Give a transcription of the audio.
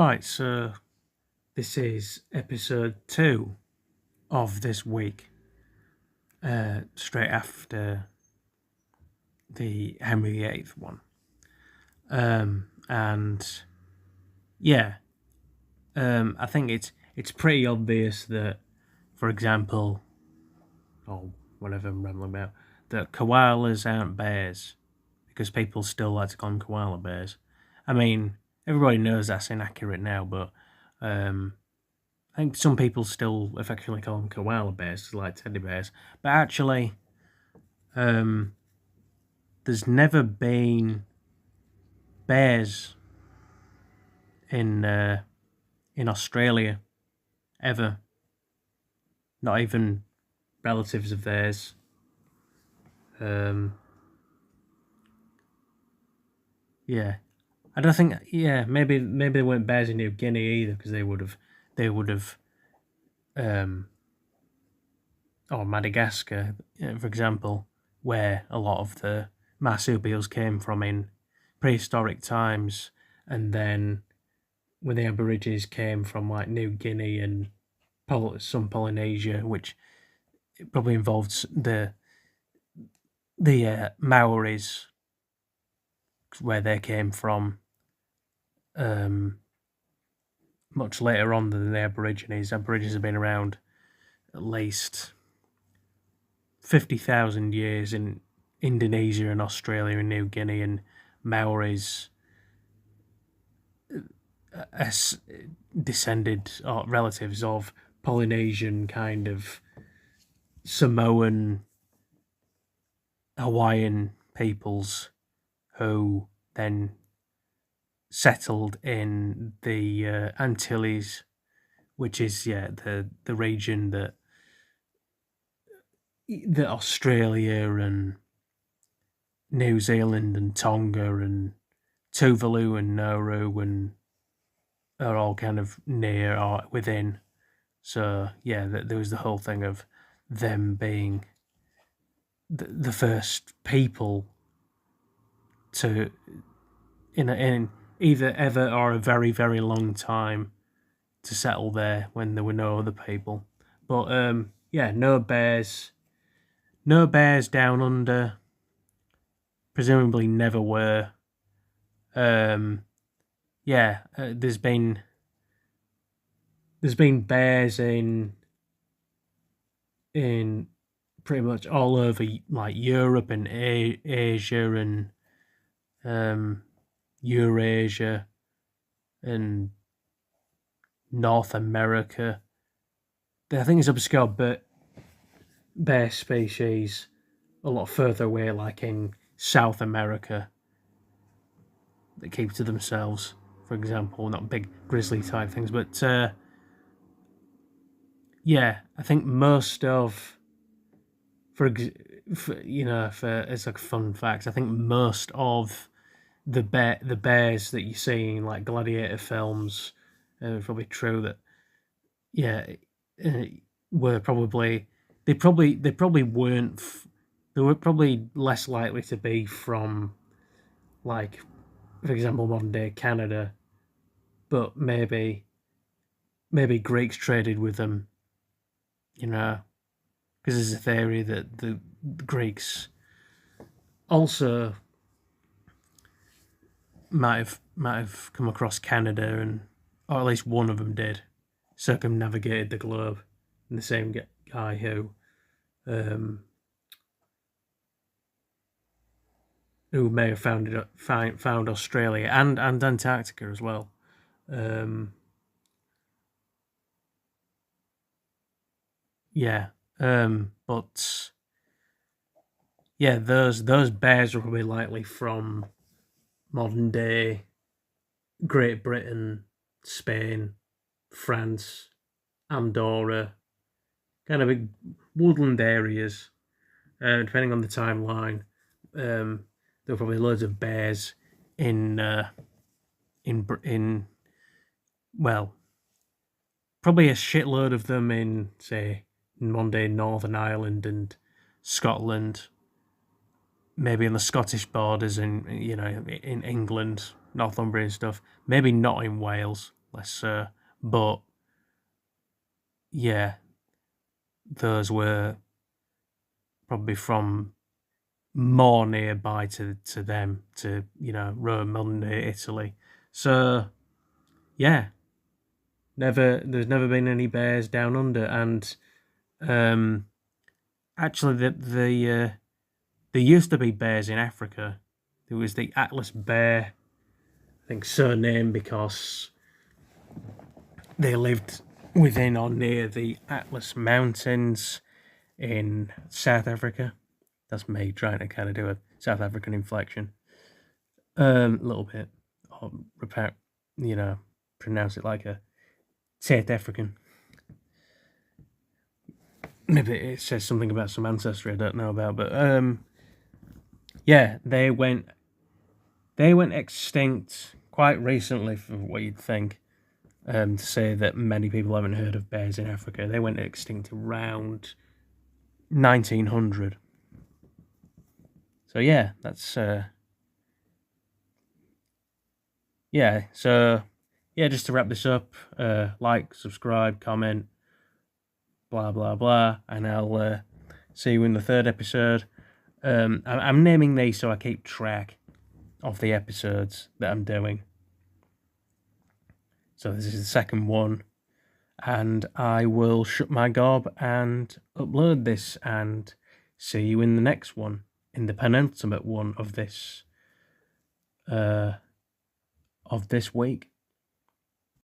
Right, so this is episode 2 of this week, straight after the Henry VIII one. And yeah, I think it's pretty obvious that, for example, or whatever I'm rambling about, that koalas aren't bears, because people still like to call them koala bears. I mean, everybody knows that's inaccurate now, but I think some people still affectionately call them koala bears, like teddy bears. But actually, there's never been bears in Australia ever. Not even relatives of theirs. Yeah, I don't think. Yeah, maybe they weren't bears in New Guinea either, because they would have, or Madagascar, for example, where a lot of the marsupials came from in prehistoric times, and then when the Aborigines came from like New Guinea and some Polynesia, which probably involved the Maoris, where they came from much later on than the Aborigines. Aborigines have been around at least 50,000 years in Indonesia and Australia and New Guinea, and Maoris descended or relatives of Polynesian, kind of Samoan, Hawaiian peoples who then settled in the Antilles, which is the region that Australia and New Zealand and Tonga and Tuvalu and Nauru and are all kind of near or within. So there was the whole thing of them being the first people to in either ever or a very, very long time to settle there when there were no other people. But no bears down under. Presumably never were. There's been bears in pretty much all over like Europe and Asia and Eurasia and North America. I think it's obscure bear species a lot further away, like in South America, that keep to themselves, for example, not big grizzly type things, but I think most of, as like a fun fact, I think most of the bears that you see in like gladiator films, it's probably true that were probably they weren't. They were probably less likely to be from, like, for example, modern day Canada, but maybe Greeks traded with them, because there's a theory that the Greeks also might have come across Canada, or at least one of them did, circumnavigated the globe, and the same guy who may have found Australia and Antarctica as well. But those bears are probably likely from modern day Great Britain, Spain, France, Andorra, kind of big woodland areas. Depending on the timeline, there were probably loads of bears probably a shitload of them in, say, modern day Northern Ireland and Scotland, maybe in the Scottish borders, in England, Northumbria and stuff. Maybe not in Wales. less so. But yeah, those were probably from more nearby to them, to, you know, Rome, modern day Italy. So yeah, there's never been any bears down under. And actually there used to be bears in Africa. There was the Atlas bear, I think surnamed because they lived within or near the Atlas Mountains in South Africa. That's me trying to kind of do a South African inflection. A little bit. Or repair, you know, pronounce it like a South African. Maybe it says something about some ancestry I don't know about, but yeah, they went extinct quite recently, for what you'd think. To say that many people haven't heard of bears in Africa, they went extinct around 1900. So yeah, that's yeah. So yeah, just to wrap this up, like, subscribe, comment, blah blah blah, and I'll see you in the third episode. I'm naming these so I keep track of the episodes that I'm doing. So this is the second one, and I will shut my gob and upload this, and see you in the next one, in the penultimate one of this week.